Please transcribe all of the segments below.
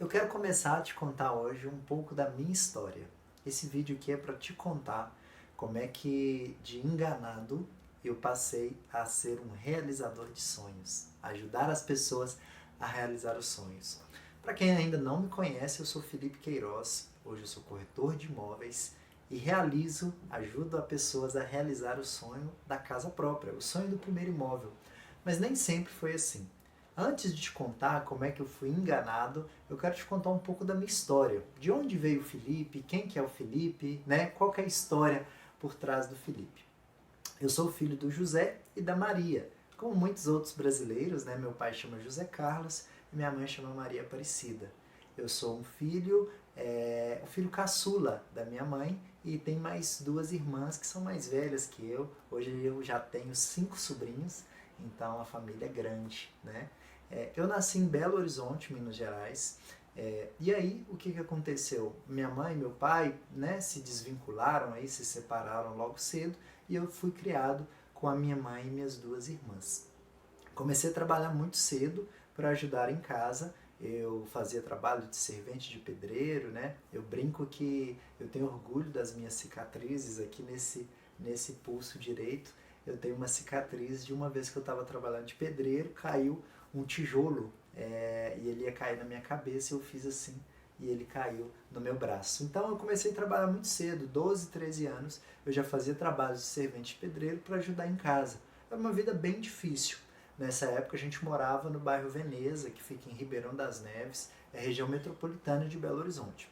Eu quero começar a te contar hoje um pouco da minha história. Esse vídeo aqui é para te contar como é que, de enganado, eu passei a ser um realizador de sonhos, ajudar as pessoas a realizar os sonhos. Para quem ainda não me conhece, eu sou Felipe Queiroz, hoje eu sou corretor de imóveis e ajudo as pessoas a realizar o sonho da casa própria, o sonho do primeiro imóvel. Mas nem sempre foi assim. Antes de te contar como é que eu fui enganado, eu quero te contar um pouco da minha história. De onde veio o Felipe, quem que é o Felipe, né? Qual que é a história por trás do Felipe. Eu sou filho do José e da Maria. Como muitos outros brasileiros, né? Meu pai chama José Carlos e minha mãe chama Maria Aparecida. Eu sou o filho caçula da minha mãe e tem mais duas irmãs que são mais velhas que eu. Hoje eu já tenho 5 sobrinhos, então a família é grande, né? Eu nasci em Belo Horizonte, Minas Gerais. E aí, o que aconteceu? Minha mãe e meu pai, né, se desvincularam, aí, se separaram logo cedo, e eu fui criado com a minha mãe e minhas duas irmãs. Comecei a trabalhar muito cedo para ajudar em casa. Eu fazia trabalho de servente de pedreiro, né? Eu brinco que eu tenho orgulho das minhas cicatrizes aqui nesse pulso direito. Eu tenho uma cicatriz de uma vez que eu estava trabalhando de pedreiro, caiu um tijolo e ele ia cair na minha cabeça e eu fiz assim e ele caiu no meu braço. Então eu comecei a trabalhar muito cedo, 12, 13 anos, eu já fazia trabalhos de servente de pedreiro para ajudar em casa. Era uma vida bem difícil. Nessa época a gente morava no bairro Veneza, que fica em Ribeirão das Neves, é região metropolitana de Belo Horizonte.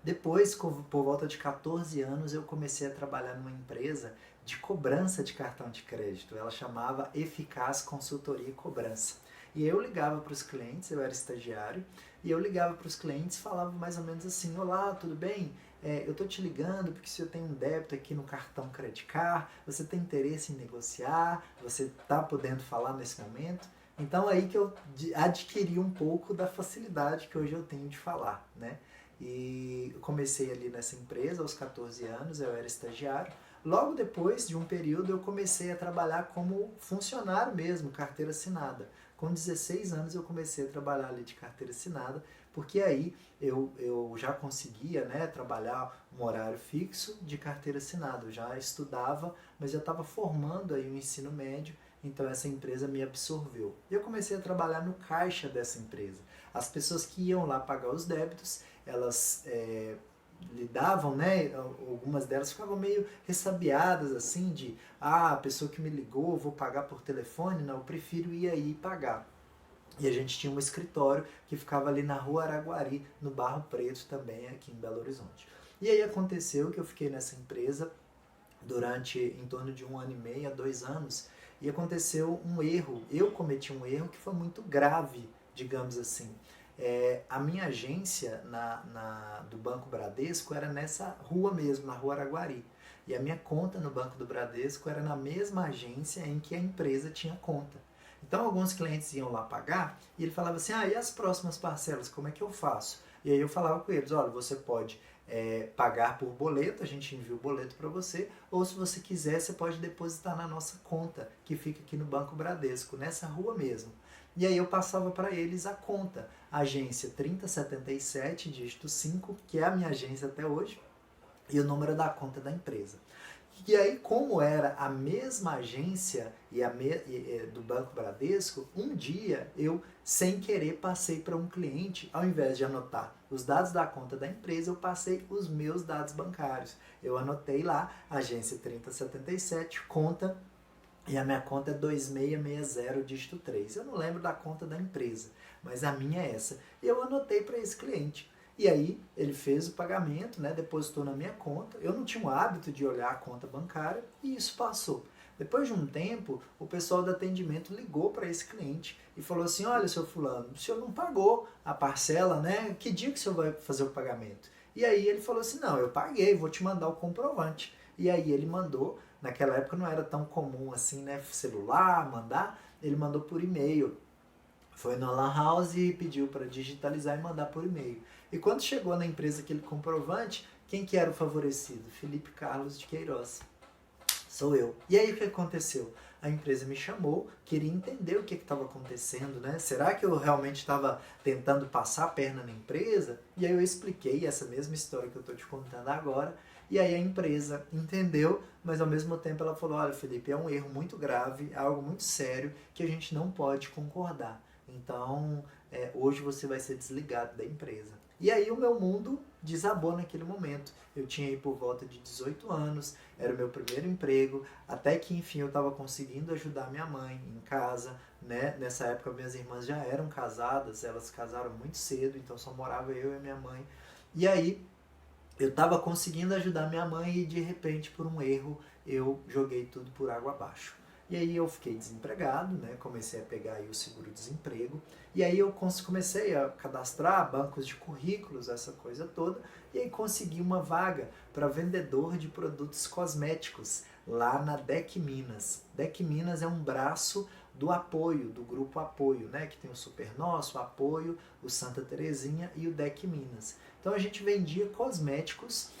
Depois, por volta de 14 anos, eu comecei a trabalhar numa empresa de cobrança de cartão de crédito. Ela chamava Eficaz Consultoria e Cobrança. E eu ligava para os clientes, eu era estagiário, e eu ligava para os clientes e falava mais ou menos assim: olá, tudo bem? Eu estou te ligando porque se eu tenho um débito aqui no cartão Credit Card, você tem interesse em negociar, você está podendo falar nesse momento? Então aí que eu adquiri um pouco da facilidade que hoje eu tenho de falar, né? E comecei ali nessa empresa aos 14 anos, eu era estagiário. Logo depois de um período eu comecei a trabalhar como funcionário mesmo, carteira assinada. Com 16 anos eu comecei a trabalhar ali de carteira assinada, porque aí eu já conseguia, né, trabalhar um horário fixo de carteira assinada. Eu já estudava, mas já estava formando aí o ensino médio, então essa empresa me absorveu. E eu comecei a trabalhar no caixa dessa empresa. As pessoas que iam lá pagar os débitos, elas lidavam, né? Algumas delas ficavam meio ressabiadas, assim, a pessoa que me ligou, vou pagar por telefone, não, eu prefiro ir aí pagar. E a gente tinha um escritório que ficava ali na Rua Araguari, no Barro Preto também, aqui em Belo Horizonte. E aí aconteceu que eu fiquei nessa empresa durante em torno de 1 ano e meio a 2 anos, e aconteceu um erro. Eu cometi um erro que foi muito grave, digamos assim. A minha agência do Banco Bradesco era nessa rua mesmo, na Rua Araguari. E a minha conta no Banco do Bradesco era na mesma agência em que a empresa tinha conta. Então alguns clientes iam lá pagar e ele falava assim: e as próximas parcelas, como é que eu faço? E aí eu falava com eles: olha, você pode pagar por boleto, a gente envia o boleto para você, ou se você quiser, você pode depositar na nossa conta, que fica aqui no Banco Bradesco, nessa rua mesmo. E aí eu passava para eles a conta, agência 3077, dígito 5, que é a minha agência até hoje, e o número da conta da empresa. E aí, como era a mesma agência do Banco Bradesco, um dia eu, sem querer, passei para um cliente, ao invés de anotar os dados da conta da empresa, eu passei os meus dados bancários. Eu anotei lá, agência 3077, conta, e a minha conta é 2660, dígito 3. Eu não lembro da conta da empresa, mas a minha é essa. E eu anotei para esse cliente. E aí ele fez o pagamento, né, depositou na minha conta. Eu não tinha o hábito de olhar a conta bancária e isso passou. Depois de um tempo, o pessoal do atendimento ligou para esse cliente e falou assim: olha, seu fulano, o senhor não pagou a parcela, né? Que dia que o senhor vai fazer o pagamento? E aí ele falou assim: não, eu paguei, vou te mandar o comprovante. E aí ele mandou, naquela época não era tão comum assim, né, celular, mandar, ele mandou por e-mail. Foi na Lan House e pediu para digitalizar e mandar por e-mail. E quando chegou na empresa aquele comprovante, quem que era o favorecido? Felipe Carlos de Queiroz. Sou eu. E aí o que aconteceu? A empresa me chamou, queria entender o que estava acontecendo, né? Será que eu realmente estava tentando passar a perna na empresa? E aí eu expliquei essa mesma história que eu estou te contando agora. E aí a empresa entendeu, mas ao mesmo tempo ela falou, olha, Felipe, é um erro muito grave, é algo muito sério que a gente não pode concordar. Então, hoje você vai ser desligado da empresa. E aí o meu mundo desabou naquele momento. Eu tinha aí por volta de 18 anos, era o meu primeiro emprego, até que enfim eu estava conseguindo ajudar minha mãe em casa, né? Nessa época minhas irmãs já eram casadas, elas casaram muito cedo, então só morava eu e minha mãe. E aí eu estava conseguindo ajudar minha mãe e de repente por um erro eu joguei tudo por água abaixo. E aí eu fiquei desempregado, né? Comecei a pegar aí o seguro-desemprego. E aí eu comecei a cadastrar bancos de currículos, essa coisa toda. E aí consegui uma vaga para vendedor de produtos cosméticos lá na DEC Minas. DEC Minas é um braço do apoio, do grupo Apoio, né? Que tem o Super Nosso, o Apoio, o Santa Terezinha e o DEC Minas. Então a gente vendia cosméticos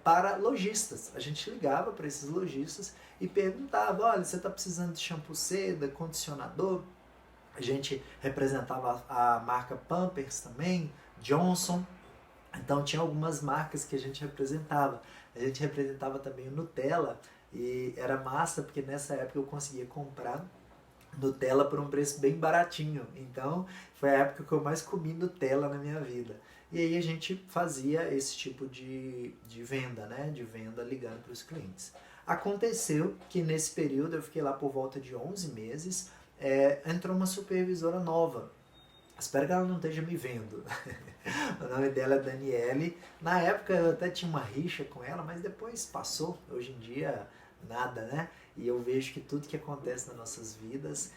para lojistas. A gente ligava para esses lojistas e perguntava, olha, você está precisando de shampoo seda, condicionador? A gente representava a marca Pampers também, Johnson. Então tinha algumas marcas que a gente representava. A gente representava também o Nutella e era massa porque nessa época eu conseguia comprar Nutella por um preço bem baratinho. Então foi a época que eu mais comi Nutella na minha vida. E aí a gente fazia esse tipo de venda, né? De venda ligando para os clientes. Aconteceu que nesse período eu fiquei lá por volta de 11 meses, entrou uma supervisora nova. Espero que ela não esteja me vendo. O nome dela é Daniele. Na época eu até tinha uma rixa com ela, mas depois passou. Hoje em dia, nada, né? E eu vejo que tudo que acontece nas nossas vidas,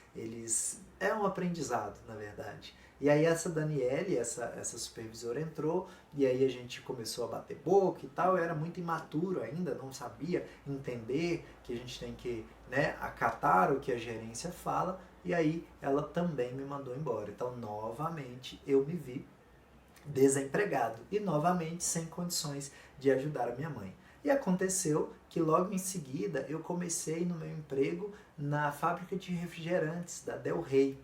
é um aprendizado, na verdade. E aí essa Daniele, essa supervisora entrou, e aí a gente começou a bater boca e tal. Eu era muito imaturo ainda, não sabia entender que a gente tem que, né, acatar o que a gerência fala. E aí ela também me mandou embora. Então, novamente, eu me vi desempregado e novamente sem condições de ajudar a minha mãe. E aconteceu que logo em seguida eu comecei no meu emprego na fábrica de refrigerantes da Del Rey.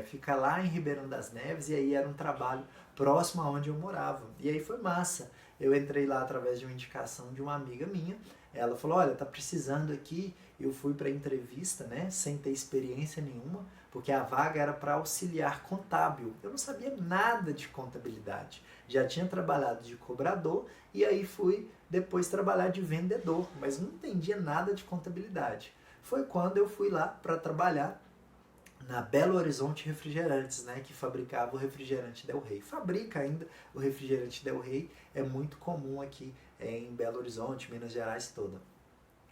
Fica lá em Ribeirão das Neves, e aí era um trabalho próximo aonde eu morava. E aí foi massa. Eu entrei lá através de uma indicação de uma amiga minha. Ela falou, olha, tá precisando aqui. Eu fui para a entrevista, né, sem ter experiência nenhuma, porque a vaga era para auxiliar contábil. Eu não sabia nada de contabilidade. Já tinha trabalhado de cobrador e aí fui depois trabalhar de vendedor, mas não entendia nada de contabilidade. Foi quando eu fui lá para trabalhar na Belo Horizonte Refrigerantes, né, que fabricava o refrigerante Del Rey. Fabrica ainda o refrigerante Del Rey, é muito comum aqui em Belo Horizonte, Minas Gerais toda.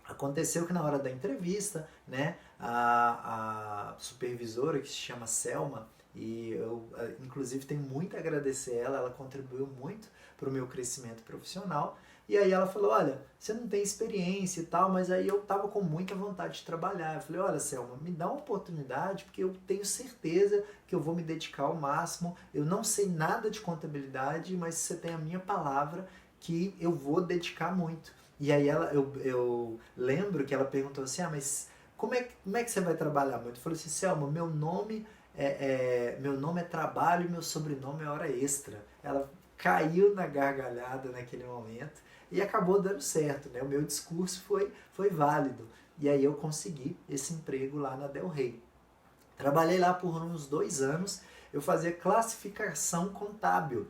Aconteceu que na hora da entrevista, né, a supervisora, que se chama Selma, e eu inclusive tenho muito a agradecer ela contribuiu muito para o meu crescimento profissional. E aí ela falou, olha, você não tem experiência e tal, mas aí eu tava com muita vontade de trabalhar. Eu falei, olha, Selma, me dá uma oportunidade, porque eu tenho certeza que eu vou me dedicar ao máximo. Eu não sei nada de contabilidade, mas você tem a minha palavra que eu vou dedicar muito. E aí eu lembro que ela perguntou assim, mas como é que você vai trabalhar muito? Eu falei assim, Selma, meu nome é trabalho e meu sobrenome é hora extra. Ela caiu na gargalhada naquele momento e acabou dando certo, né? O meu discurso foi válido. E aí eu consegui esse emprego lá na Del Rey. Trabalhei lá por uns 2 anos, eu fazia classificação contábil.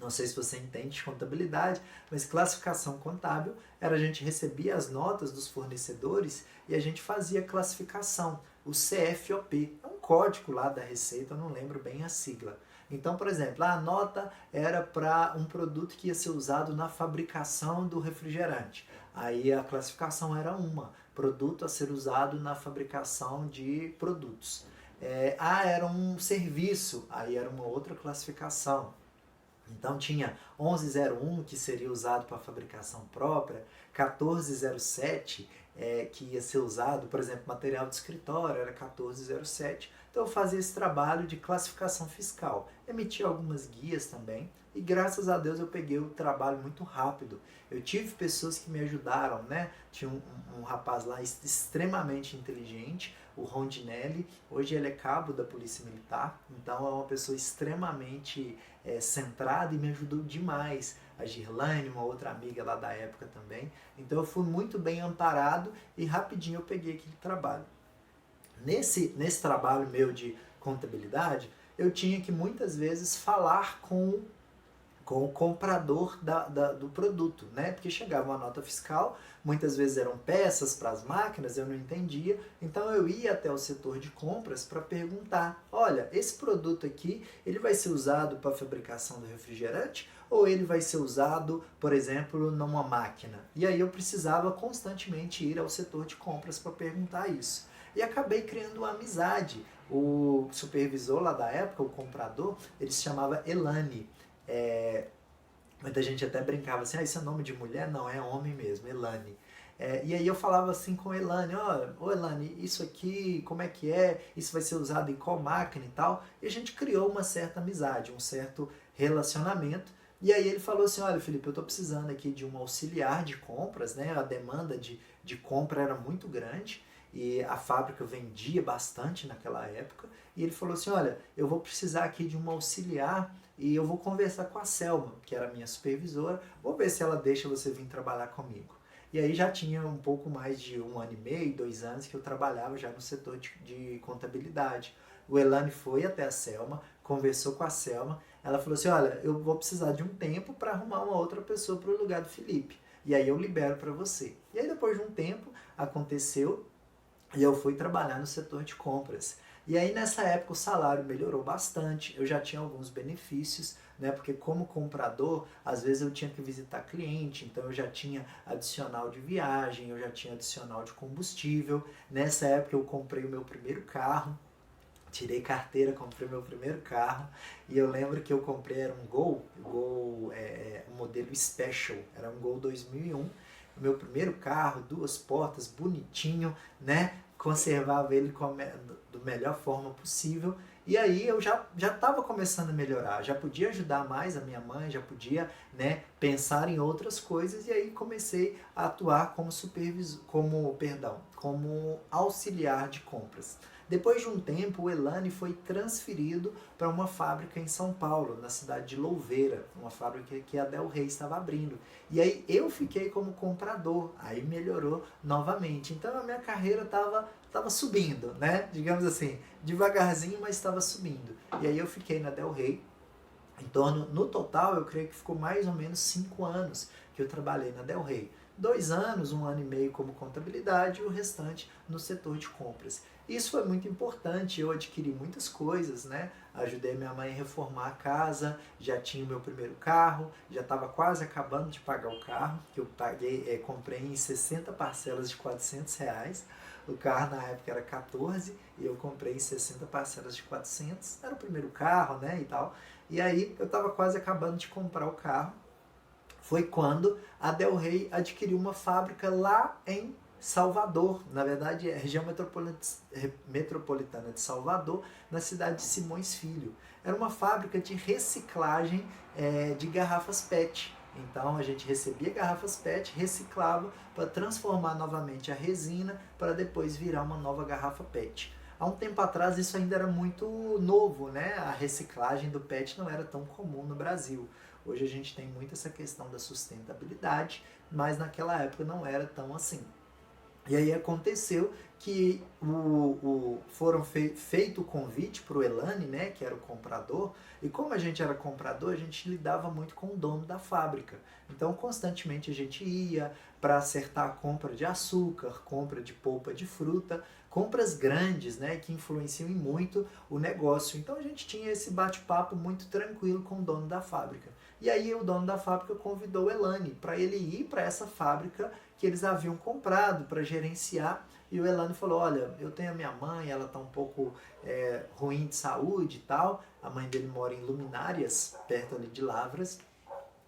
Não sei se você entende de contabilidade, mas classificação contábil era a gente recebia as notas dos fornecedores e a gente fazia classificação, o CFOP. É um código lá da Receita, eu não lembro bem a sigla. Então, por exemplo, a nota era para um produto que ia ser usado na fabricação do refrigerante. Aí a classificação era produto a ser usado na fabricação de produtos. Era um serviço, aí era uma outra classificação. Então tinha 1101, que seria usado para fabricação própria, 1407, que ia ser usado, por exemplo, material de escritório, era 1407. Então eu fazia esse trabalho de classificação fiscal, emitia algumas guias também, e graças a Deus eu peguei o trabalho muito rápido. Eu tive pessoas que me ajudaram, né? Tinha um rapaz lá extremamente inteligente, o Rondinelli, hoje ele é cabo da Polícia Militar, então é uma pessoa extremamente centrada e me ajudou demais. A Girlane, uma outra amiga lá da época também. Então eu fui muito bem amparado e rapidinho eu peguei aquele trabalho. Nesse trabalho meu de contabilidade, eu tinha que muitas vezes falar com o comprador do produto, né? Porque chegava uma nota fiscal, muitas vezes eram peças para as máquinas, eu não entendia, então eu ia até o setor de compras para perguntar, olha, esse produto aqui, ele vai ser usado para a fabricação do refrigerante ou ele vai ser usado, por exemplo, numa máquina? E aí eu precisava constantemente ir ao setor de compras para perguntar isso. E acabei criando uma amizade. O supervisor lá da época, o comprador, ele se chamava Elane. Muita gente até brincava assim, isso é nome de mulher? Não, é homem mesmo, Elane. E aí eu falava assim com Elane, ô Elane, isso aqui, como é que é? Isso vai ser usado em qual máquina e tal? E a gente criou uma certa amizade, um certo relacionamento. E aí ele falou assim, olha Felipe, eu estou precisando aqui de um auxiliar de compras, né? A demanda de compra era muito grande e a fábrica vendia bastante naquela época. E ele falou assim, olha, eu vou precisar aqui de um auxiliar e eu vou conversar com a Selma, que era a minha supervisora, vou ver se ela deixa você vir trabalhar comigo. E aí já tinha um pouco mais de 1 ano e meio, 2 anos que eu trabalhava já no setor de contabilidade. O Elane foi até a Selma, conversou com a Selma, ela falou assim, olha, eu vou precisar de um tempo para arrumar uma outra pessoa para o lugar do Felipe. E aí eu libero para você. E aí depois de um tempo aconteceu e eu fui trabalhar no setor de compras. E aí nessa época o salário melhorou bastante, eu já tinha alguns benefícios, né? Porque como comprador, às vezes eu tinha que visitar cliente, então eu já tinha adicional de viagem, eu já tinha adicional de combustível. Nessa época eu comprei o meu primeiro carro, tirei carteira, comprei meu primeiro carro, e eu lembro que eu comprei, era um Gol, um modelo Special, era um Gol 2001, o meu primeiro carro, 2 portas, bonitinho, né? Conservava ele da melhor forma possível. E aí eu já estava começando a melhorar, já podia ajudar mais a minha mãe, já podia, né, pensar em outras coisas, e aí comecei a atuar como como auxiliar de compras. Depois de um tempo, o Elane foi transferido para uma fábrica em São Paulo, na cidade de Louveira, uma fábrica que a Del Rey estava abrindo. E aí eu fiquei como comprador, aí melhorou novamente. Então a minha carreira estava subindo, né? Digamos assim, devagarzinho, mas estava subindo. E aí eu fiquei na Del Rey. No total, eu creio que ficou mais ou menos 5 anos que eu trabalhei na Del Rey. 2 anos, 1 ano e meio como contabilidade e o restante no setor de compras. Isso foi muito importante, eu adquiri muitas coisas, né? Ajudei minha mãe a reformar a casa, já tinha o meu primeiro carro, já estava quase acabando de pagar o carro, que eu comprei em 60 parcelas de R$ 400. O carro na época era 14 e eu comprei em 60 parcelas de 400. Era o primeiro carro, né, e tal. E aí eu estava quase acabando de comprar o carro. Foi quando a Del Rey adquiriu uma fábrica lá em Salvador, na verdade é a região metropolitana de Salvador, na cidade de Simões Filho. Era uma fábrica de reciclagem de garrafas PET. Então a gente recebia garrafas PET, reciclava para transformar novamente a resina para depois virar uma nova garrafa PET. Há um tempo atrás isso ainda era muito novo, né? A reciclagem do PET não era tão comum no Brasil. Hoje a gente tem muito essa questão da sustentabilidade, mas naquela época não era tão assim. E aí aconteceu que feito o convite para o Elane, né, que era o comprador, e como a gente era comprador, a gente lidava muito com o dono da fábrica. Então, constantemente a gente ia para acertar a compra de açúcar, compra de polpa de fruta, compras grandes, né, que influenciam muito o negócio. Então, a gente tinha esse bate-papo muito tranquilo com o dono da fábrica. E aí o dono da fábrica convidou o Elane para ele ir para essa fábrica que eles haviam comprado para gerenciar E o Elane falou, olha, eu tenho a minha mãe, ela está um pouco ruim de saúde e tal. A mãe dele mora em Luminárias, perto ali de Lavras.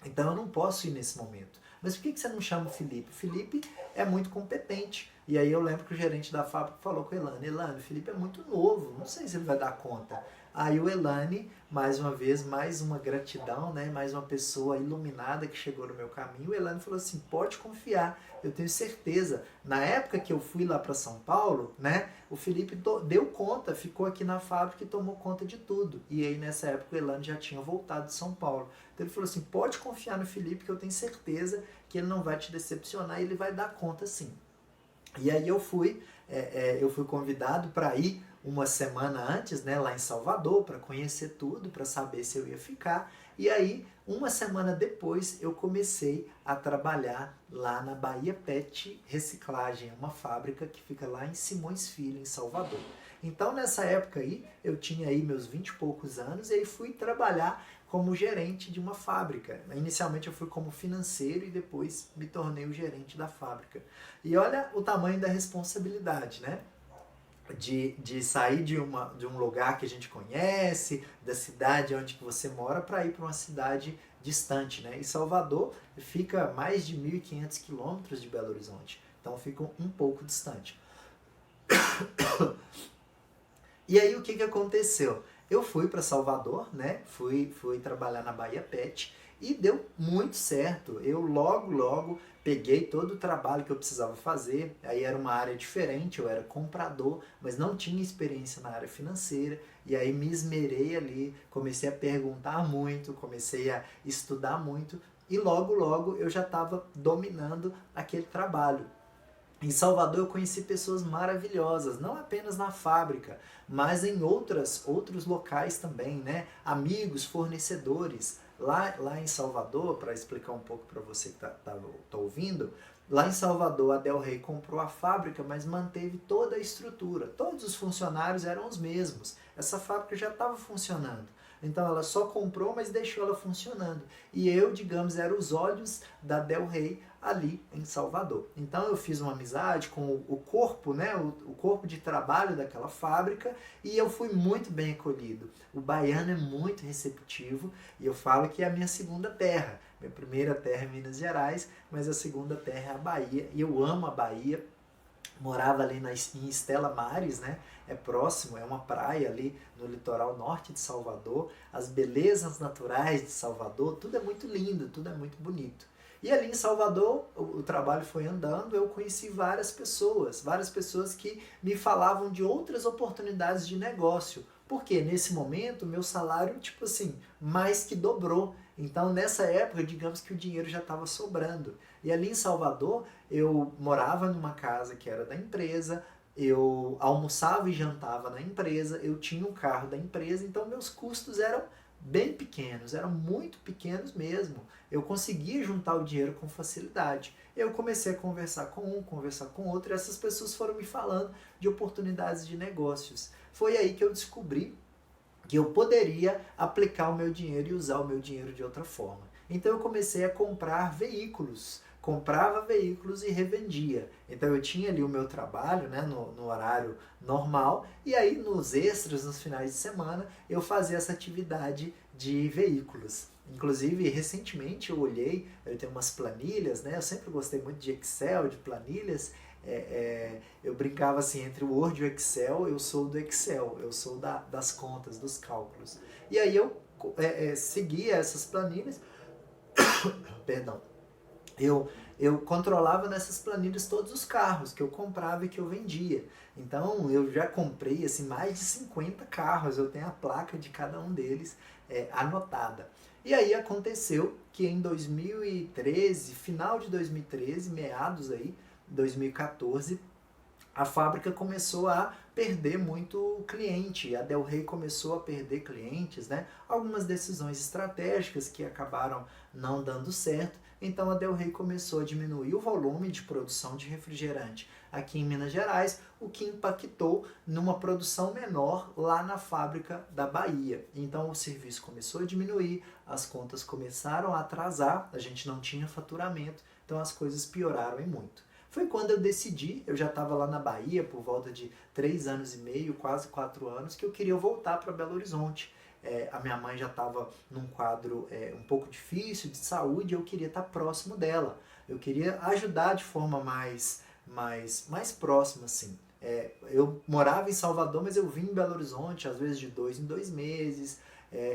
Então eu não posso ir nesse momento. Mas por que você não chama o Felipe? O Felipe é muito competente. E aí eu lembro que o gerente da fábrica falou com o Elane, Elane, o Felipe é muito novo, não sei se ele vai dar conta. Aí o Elane, mais uma vez, mais uma gratidão, né? Mais uma pessoa iluminada que chegou no meu caminho. O Elane falou assim, pode confiar, eu tenho certeza. Na época que eu fui lá para São Paulo, né? O Felipe deu conta, ficou aqui na fábrica e tomou conta de tudo. E aí nessa época o Elane já tinha voltado de São Paulo. Então ele falou assim, pode confiar no Felipe que eu tenho certeza que ele não vai te decepcionar e ele vai dar conta sim. E aí eu fui convidado para ir uma semana antes, né, lá em Salvador, para conhecer tudo, para saber se eu ia ficar. E aí, uma semana depois, eu comecei a trabalhar lá na Bahia Pet Reciclagem, uma fábrica que fica lá em Simões Filho, em Salvador. Então, nessa época aí, eu tinha aí meus 20 e poucos anos e aí fui trabalhar como gerente de uma fábrica. Inicialmente eu fui como financeiro e depois me tornei o gerente da fábrica. E olha o tamanho da responsabilidade, né? De sair de um lugar que a gente conhece, da cidade onde que você mora, para ir para uma cidade distante, né? E Salvador fica mais de 1.500 quilômetros de Belo Horizonte, então fica um pouco distante. E aí o que aconteceu? Eu fui para Salvador, né? Fui trabalhar na Bahia Pet e deu muito certo. Eu logo peguei todo o trabalho que eu precisava fazer. Aí era uma área diferente, eu era comprador, mas não tinha experiência na área financeira. E aí me esmerei ali, comecei a perguntar muito, comecei a estudar muito e logo eu já estava dominando aquele trabalho. Em Salvador eu conheci pessoas maravilhosas, não apenas na fábrica, mas em outros locais também, né? Amigos, fornecedores. Lá em Salvador, para explicar um pouco para você que tá ouvindo, lá em Salvador a Del Rey comprou a fábrica, mas manteve toda a estrutura. Todos os funcionários eram os mesmos. Essa fábrica já estava funcionando. Então ela só comprou, mas deixou ela funcionando. E eu, digamos, era os olhos da Del Rey ali em Salvador. Então eu fiz uma amizade com o corpo, né, o corpo de trabalho daquela fábrica e eu fui muito bem acolhido. O baiano é muito receptivo e eu falo que é a minha segunda terra. Minha primeira terra é Minas Gerais, mas a segunda terra é a Bahia e eu amo a Bahia. Morava ali em Estela Maris, né? É próximo, é uma praia ali no litoral norte de Salvador. As belezas naturais de Salvador, tudo é muito lindo, tudo é muito bonito. E ali em Salvador, o trabalho foi andando, eu conheci várias pessoas que me falavam de outras oportunidades de negócio. Porque nesse momento, meu salário, tipo assim, mais que dobrou. Então, nessa época, digamos que o dinheiro já estava sobrando. E ali em Salvador, eu morava numa casa que era da empresa, eu almoçava e jantava na empresa, eu tinha um carro da empresa, então meus custos eram bem pequenos, eram muito pequenos mesmo. Eu conseguia juntar o dinheiro com facilidade. Eu comecei a conversar com um, conversar com outro, e essas pessoas foram me falando de oportunidades de negócios. Foi aí que eu descobri que eu poderia aplicar o meu dinheiro e usar o meu dinheiro de outra forma. Então eu comecei a comprar veículos. Comprava veículos e revendia. Então eu tinha ali o meu trabalho, né, no horário normal, e aí nos extras, nos finais de semana, eu fazia essa atividade de veículos. Inclusive, recentemente eu olhei, eu tenho umas planilhas, né, eu sempre gostei muito de Excel, de planilhas, eu brincava assim, entre o Word e o Excel, eu sou do Excel, eu sou das contas, dos cálculos. E aí eu seguia essas planilhas, perdão, eu controlava nessas planilhas todos os carros que eu comprava e que eu vendia. Então eu já comprei assim, mais de 50 carros, eu tenho a placa de cada um deles anotada. E aí aconteceu que em 2013, final de 2013, meados aí, 2014, a fábrica começou a perder muito cliente, a Del Rey começou a perder clientes, né? Algumas decisões estratégicas que acabaram não dando certo, então a Del Rey começou a diminuir o volume de produção de refrigerante aqui em Minas Gerais, o que impactou numa produção menor lá na fábrica da Bahia. Então o serviço começou a diminuir, as contas começaram a atrasar, a gente não tinha faturamento, então as coisas pioraram e muito. foi quando eu decidi, eu já estava lá na Bahia por volta de 3 anos e meio, quase 4 anos, que eu queria voltar para Belo Horizonte. A minha mãe já estava num quadro um pouco difícil de saúde, eu queria estar próximo dela. Eu queria ajudar de forma mais próxima, assim. Eu morava em Salvador, mas eu vim em Belo Horizonte, às vezes de 2 em 2 meses,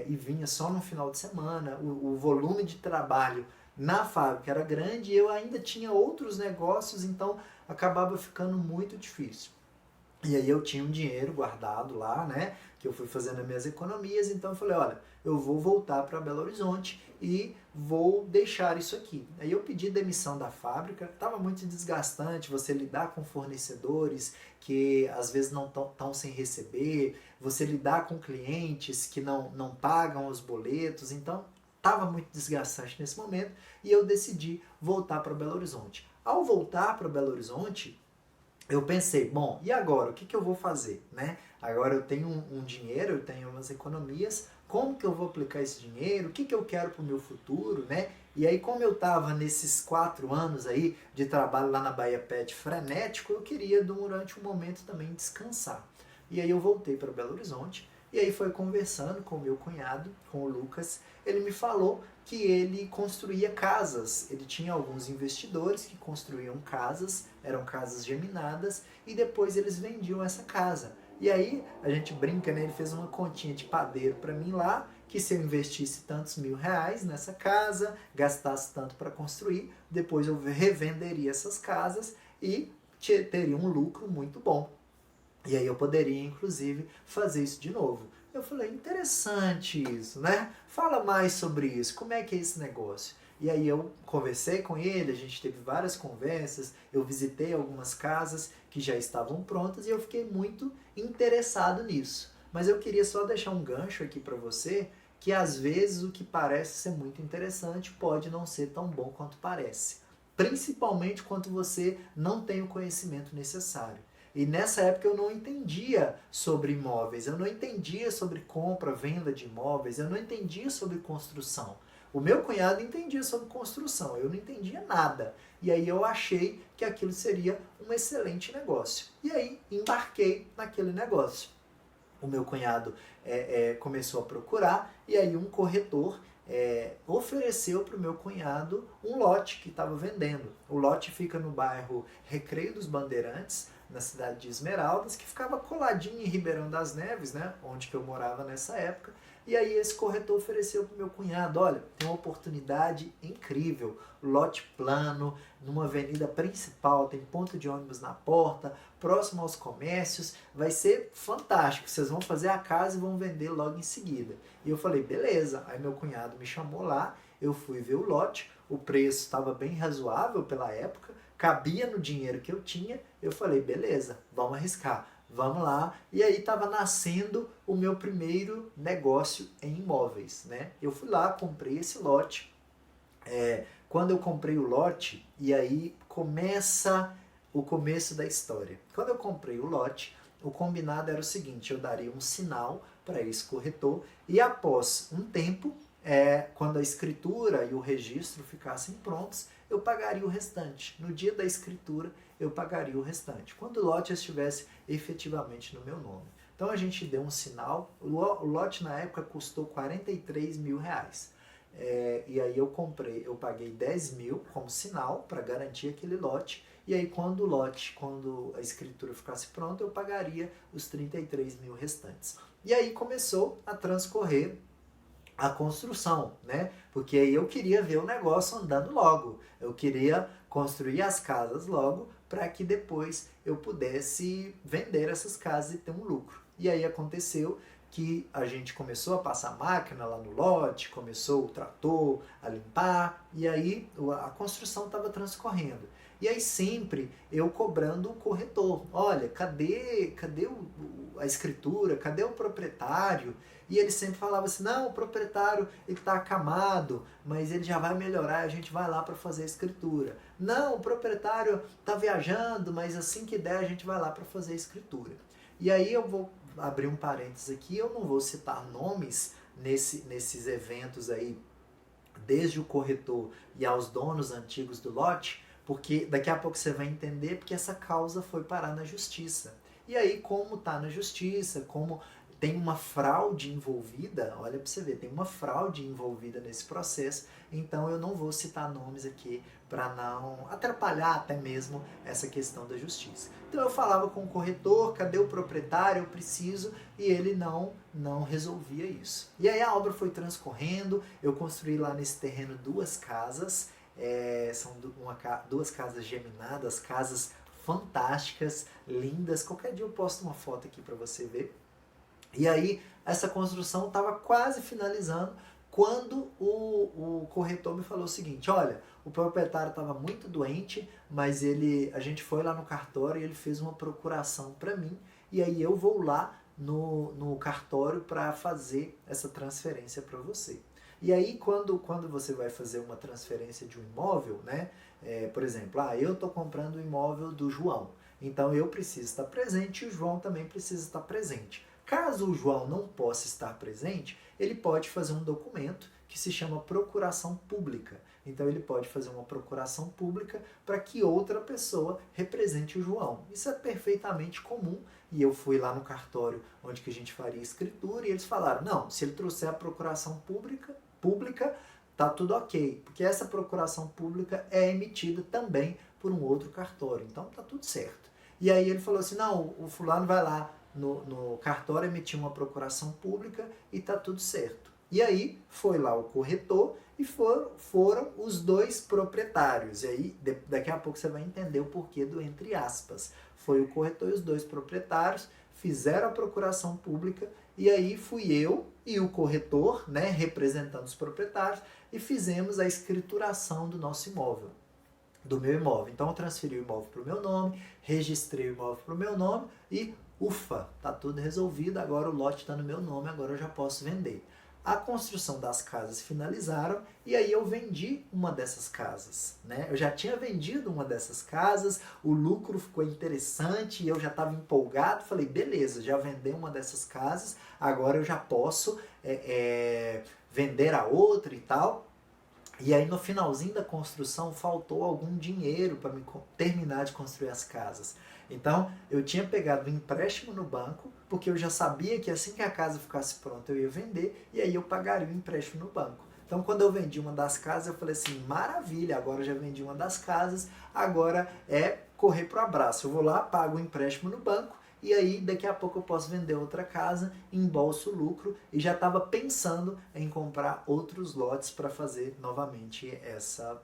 e vinha só no final de semana. O volume de trabalho na fábrica era grande e eu ainda tinha outros negócios, então acabava ficando muito difícil. E aí eu tinha um dinheiro guardado lá, né, que eu fui fazendo as minhas economias, então eu falei, olha, eu vou voltar para Belo Horizonte e vou deixar isso aqui. Aí eu pedi demissão da fábrica, estava muito desgastante você lidar com fornecedores que às vezes não estão sem receber, você lidar com clientes que não pagam os boletos, então estava muito desgastante nesse momento e eu decidi voltar para Belo Horizonte. Ao voltar para Belo Horizonte, eu pensei, bom, e agora? O que eu vou fazer? Né? Agora eu tenho um dinheiro, eu tenho umas economias, como que eu vou aplicar esse dinheiro? O que eu quero para o meu futuro? Né? E aí, como eu estava nesses 4 anos aí de trabalho lá na Bahia Pet frenético, eu queria durante um momento também descansar. E aí eu voltei para Belo Horizonte, e aí foi conversando com o meu cunhado, com o Lucas, ele me falou que ele construía casas. Ele tinha alguns investidores que construíam casas, eram casas geminadas, e depois eles vendiam essa casa. E aí a gente brinca, né? Ele fez uma continha de padeiro para mim lá, que se eu investisse tantos R$ 1.000 nessa casa, gastasse tanto para construir, depois eu revenderia essas casas e teria um lucro muito bom. E aí eu poderia, inclusive, fazer isso de novo. Eu falei, interessante isso, né? Fala mais sobre isso, como é que é esse negócio? E aí eu conversei com ele, a gente teve várias conversas, eu visitei algumas casas que já estavam prontas e eu fiquei muito interessado nisso. Mas eu queria só deixar um gancho aqui para você, que às vezes o que parece ser muito interessante pode não ser tão bom quanto parece. Principalmente quando você não tem o conhecimento necessário. E nessa época eu não entendia sobre imóveis, eu não entendia sobre compra, venda de imóveis, eu não entendia sobre construção. O meu cunhado entendia sobre construção, eu não entendia nada. E aí eu achei que aquilo seria um excelente negócio. E aí embarquei naquele negócio. O meu cunhado começou a procurar e aí um corretor ofereceu para o meu cunhado um lote que estava vendendo. O lote fica no bairro Recreio dos Bandeirantes, na cidade de Esmeraldas, que ficava coladinho em Ribeirão das Neves, né, onde que eu morava nessa época. E aí esse corretor ofereceu para o meu cunhado, olha, tem uma oportunidade incrível, lote plano, numa avenida principal, tem ponto de ônibus na porta, próximo aos comércios, vai ser fantástico, vocês vão fazer a casa e vão vender logo em seguida. E eu falei, beleza. Aí meu cunhado me chamou lá, eu fui ver o lote, o preço estava bem razoável pela época, cabia no dinheiro que eu tinha, eu falei, beleza, vamos arriscar, vamos lá. E aí estava nascendo o meu primeiro negócio em imóveis, né? Eu fui lá, comprei esse lote. Quando eu comprei o lote, e aí começa o começo da história. Quando eu comprei o lote, o combinado era o seguinte, eu daria um sinal para esse corretor e após um tempo, quando a escritura e o registro ficassem prontos, eu pagaria o restante. No dia da escritura, eu pagaria o restante, quando o lote estivesse efetivamente no meu nome. Então a gente deu um sinal, o lote na época custou R$ 43.000. E aí eu paguei 10 mil como sinal para garantir aquele lote. E aí quando a escritura ficasse pronta, eu pagaria os 33 mil restantes. E aí começou a transcorrer a construção, né? Porque aí eu queria ver o negócio andando logo. Eu queria construir as casas logo para que depois eu pudesse vender essas casas e ter um lucro. E aí aconteceu que a gente começou a passar máquina lá no lote, começou o trator a limpar, e aí a construção estava transcorrendo. E aí sempre eu cobrando o corretor, olha, cadê a escritura, cadê o proprietário? E ele sempre falava assim, não, o proprietário está acamado, mas ele já vai melhorar, a gente vai lá para fazer a escritura. Não, o proprietário está viajando, mas assim que der a gente vai lá para fazer a escritura. E aí eu vou abrir um parênteses aqui, eu não vou citar nomes nesses eventos aí, desde o corretor e aos donos antigos do lote, Porque daqui a pouco você vai entender porque essa causa foi parar na justiça. E aí, como está na justiça, como tem uma fraude envolvida, olha para você ver, tem uma fraude envolvida nesse processo, então eu não vou citar nomes aqui para não atrapalhar até mesmo essa questão da justiça. Então eu falava com o corretor, cadê o proprietário, eu preciso, e ele não resolvia isso. E aí a obra foi transcorrendo, eu construí lá nesse terreno duas casas, são duas casas geminadas, casas fantásticas, lindas. Qualquer dia eu posto uma foto aqui para você ver. E aí essa construção estava quase finalizando quando o corretor me falou o seguinte: olha, o proprietário estava muito doente, mas a gente foi lá no cartório e ele fez uma procuração para mim, e aí eu vou lá no cartório para fazer essa transferência para você. E aí, quando você vai fazer uma transferência de um imóvel, né? Por exemplo, eu estou comprando o imóvel do João, então eu preciso estar presente e o João também precisa estar presente. Caso o João não possa estar presente, ele pode fazer um documento que se chama procuração pública. Então ele pode fazer uma procuração pública para que outra pessoa represente o João. Isso é perfeitamente comum. E eu fui lá no cartório onde que a gente faria escritura e eles falaram: não, se ele trouxer a procuração pública, tá tudo ok, porque essa procuração pública é emitida também por um outro cartório, então tá tudo certo. E aí ele falou assim: não, o fulano vai lá no cartório emitir uma procuração pública e tá tudo certo. E aí foi lá o corretor e foram os dois proprietários. E aí daqui a pouco você vai entender o porquê do entre aspas. Foi o corretor e os dois proprietários, fizeram a procuração pública, e aí fui eu e o corretor, né, representando os proprietários, e fizemos a escrituração do nosso imóvel, do meu imóvel. Então eu transferi o imóvel para o meu nome, registrei o imóvel para o meu nome e ufa, tá tudo resolvido, agora o lote está no meu nome, agora eu já posso vender. A construção das casas finalizaram e aí eu vendi uma dessas casas, né? Eu já tinha vendido uma dessas casas, o lucro ficou interessante e eu já estava empolgado, falei, beleza, já vendi uma dessas casas, agora eu já posso vender a outra e tal. E aí no finalzinho da construção faltou algum dinheiro para me terminar de construir as casas. Então eu tinha pegado um empréstimo no banco, porque eu já sabia que assim que a casa ficasse pronta eu ia vender, e aí eu pagaria o empréstimo no banco. Então quando eu vendi uma das casas, eu falei assim, maravilha, agora eu já vendi uma das casas, agora é correr pro abraço. Eu vou lá, pago o empréstimo no banco, e aí daqui a pouco eu posso vender outra casa, embolso o lucro, e já estava pensando em comprar outros lotes para fazer novamente essa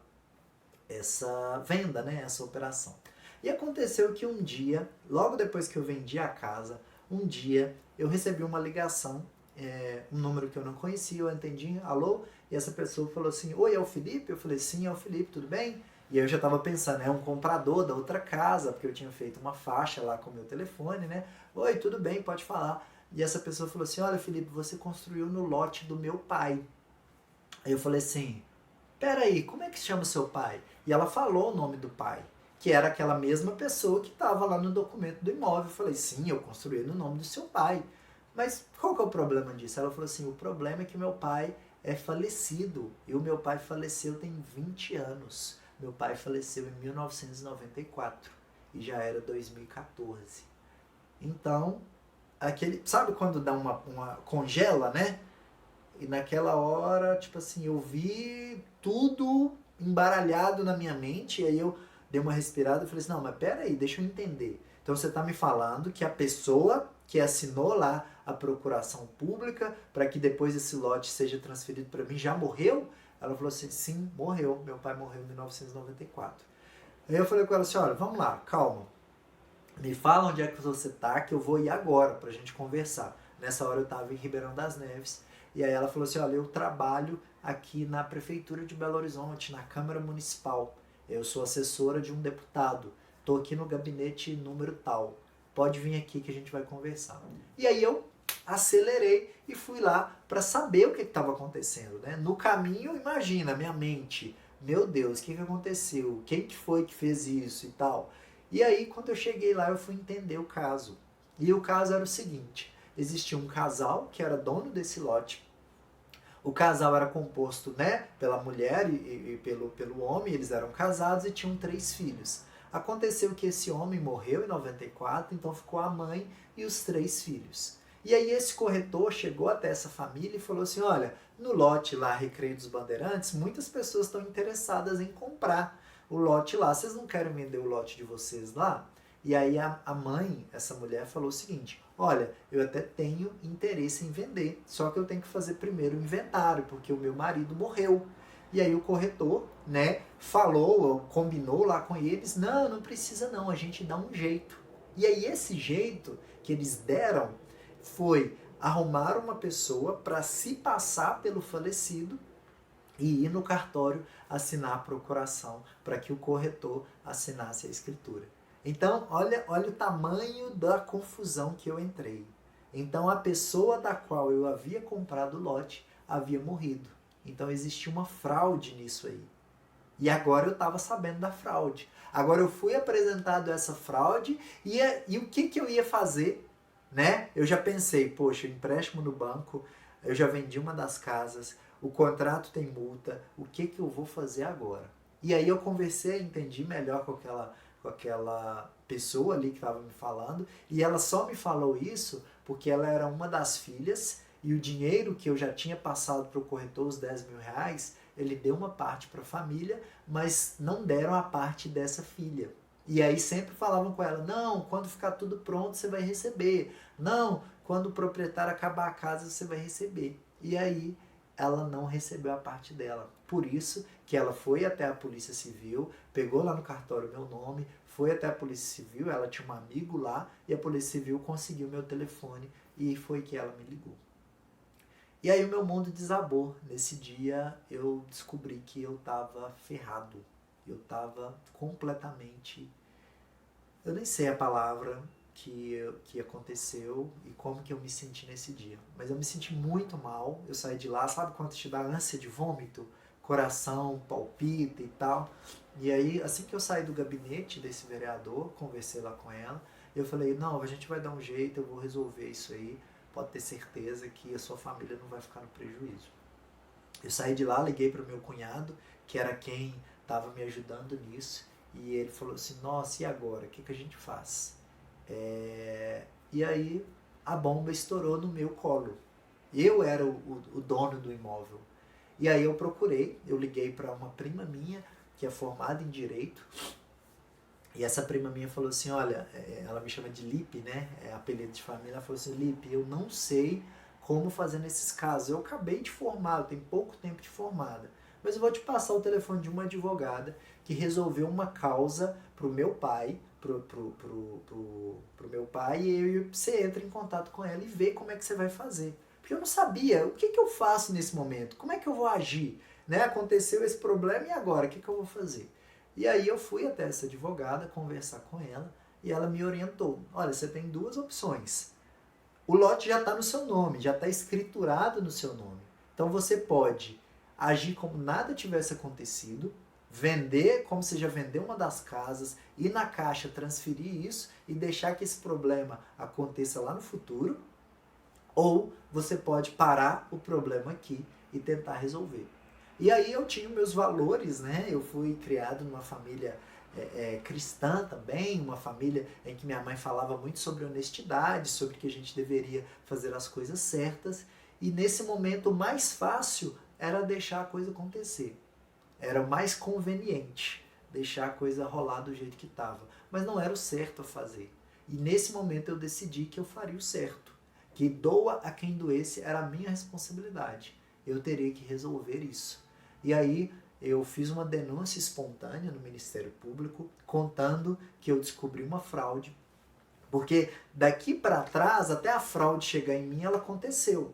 venda, né, essa operação. E aconteceu que um dia, logo depois que eu vendi a casa, um dia eu recebi uma ligação, um número que eu não conhecia, eu atendi, alô? E essa pessoa falou assim, oi, é o Felipe? Eu falei, sim, é o Felipe, tudo bem? E eu já estava pensando, é um comprador da outra casa, porque eu tinha feito uma faixa lá com o meu telefone, né? Oi, tudo bem, pode falar. E essa pessoa falou assim, olha, Felipe, você construiu no lote do meu pai. Aí eu falei assim, peraí, como é que se chama seu pai? E ela falou o nome do pai, que era aquela mesma pessoa que estava lá no documento do imóvel. Eu falei, sim, eu construí no nome do seu pai. Mas qual que é o problema disso? Ela falou assim, o problema é que meu pai é falecido. E o meu pai faleceu tem 20 anos. Meu pai faleceu em 1994 e já era 2014. Então, sabe quando dá uma congela, né? E naquela hora, tipo assim, eu vi tudo embaralhado na minha mente, e aí eu dei uma respirada e falei assim, não, mas peraí, deixa eu entender. Então você está me falando que a pessoa que assinou lá a procuração pública para que depois esse lote seja transferido para mim já morreu? Ela falou assim, sim, morreu. Meu pai morreu em 1994. Aí eu falei com ela assim, olha, vamos lá, calma. Me fala onde é que você tá, que eu vou ir agora pra gente conversar. Nessa hora eu estava em Ribeirão das Neves. E aí ela falou assim, olha, eu trabalho aqui na Prefeitura de Belo Horizonte, na Câmara Municipal. Eu sou assessora de um deputado. Estou aqui no gabinete número tal. Pode vir aqui que a gente vai conversar. E aí eu acelerei e fui lá para saber o que estava acontecendo, né? No caminho, imagina, minha mente, meu Deus, o que aconteceu? Quem que foi que fez isso e tal? E aí, quando eu cheguei lá, eu fui entender o caso. E o caso era o seguinte, existia um casal que era dono desse lote. O casal era composto, né, pela mulher e pelo homem, eles eram casados e tinham 3 filhos. Aconteceu que esse homem morreu em 94, então ficou a mãe e os 3 filhos. E aí esse corretor chegou até essa família e falou assim, olha, no lote lá, Recreio dos Bandeirantes, muitas pessoas estão interessadas em comprar o lote lá. Vocês não querem vender o lote de vocês lá? E aí a mãe, essa mulher, falou o seguinte, olha, eu até tenho interesse em vender, só que eu tenho que fazer primeiro o inventário, porque o meu marido morreu. E aí o corretor, né, falou, combinou lá com eles, não, não precisa não, a gente dá um jeito. E aí esse jeito que eles deram foi arrumar uma pessoa para se passar pelo falecido e ir no cartório assinar a procuração para que o corretor assinasse a escritura. Então, olha o tamanho da confusão que eu entrei. Então, a pessoa da qual eu havia comprado o lote havia morrido. Então, existia uma fraude nisso aí. E agora eu estava sabendo da fraude. Agora eu fui apresentado essa fraude e o que eu ia fazer? Né? Eu já pensei, poxa, empréstimo no banco, eu já vendi uma das casas, o contrato tem multa, o que eu vou fazer agora? E aí eu conversei, entendi melhor com aquela pessoa ali que estava me falando, e ela só me falou isso porque ela era uma das filhas, e o dinheiro que eu já tinha passado para o corretor, os 10 mil reais, ele deu uma parte para a família, mas não deram a parte dessa filha. E aí sempre falavam com ela, não, quando ficar tudo pronto você vai receber. Não, quando o proprietário acabar a casa você vai receber. E aí ela não recebeu a parte dela. Por isso que ela foi até a Polícia Civil, pegou lá no cartório meu nome, foi até a Polícia Civil, ela tinha um amigo lá, e a Polícia Civil conseguiu meu telefone e foi que ela me ligou. E aí o meu mundo desabou. Nesse dia eu descobri que eu estava ferrado. Eu estava completamente... Eu nem sei a palavra que aconteceu e como que eu me senti nesse dia. Mas eu me senti muito mal. Eu saí de lá, sabe quando te dá ânsia de vômito? Coração palpita e tal. E aí, assim que eu saí do gabinete desse vereador, conversei lá com ela, eu falei, não, a gente vai dar um jeito, eu vou resolver isso aí. Pode ter certeza que a sua família não vai ficar no prejuízo. Eu saí de lá, liguei para o meu cunhado, que era quem estava me ajudando nisso, e ele falou assim, nossa, e agora? O que a gente faz? E aí a bomba estourou no meu colo. Eu era o dono do imóvel. E aí eu procurei, eu liguei para uma prima minha, que é formada em Direito, e essa prima minha falou assim, olha, ela me chama de Lipe, né? É apelido de família. Ela falou assim, Lipe, eu não sei como fazer nesses casos. Eu acabei de formar, eu tenho pouco tempo de formada. Mas eu vou te passar o telefone de uma advogada que resolveu uma causa pro meu pai, pro meu pai, e você entra em contato com ela e vê como é que você vai fazer. Porque eu não sabia, o que eu faço nesse momento? Como é que eu vou agir? Né? Aconteceu esse problema e agora? O que eu vou fazer? E aí eu fui até essa advogada conversar com ela e ela me orientou. Olha, você tem 2 opções. O lote já está no seu nome, já está escriturado no seu nome. Então você pode agir como nada tivesse acontecido, vender como se já vendeu uma das casas, ir na caixa, transferir isso e deixar que esse problema aconteça lá no futuro. Ou você pode parar o problema aqui e tentar resolver. E aí eu tinha meus valores, né? Eu fui criado numa família cristã também, uma família em que minha mãe falava muito sobre honestidade, sobre que a gente deveria fazer as coisas certas. E nesse momento o mais fácil era deixar a coisa acontecer. Era mais conveniente deixar a coisa rolar do jeito que estava. Mas não era o certo a fazer. E nesse momento eu decidi que eu faria o certo. Que doa a quem doesse era a minha responsabilidade. Eu teria que resolver isso. E aí eu fiz uma denúncia espontânea no Ministério Público contando que eu descobri uma fraude. Porque daqui para trás, até a fraude chegar em mim, ela aconteceu.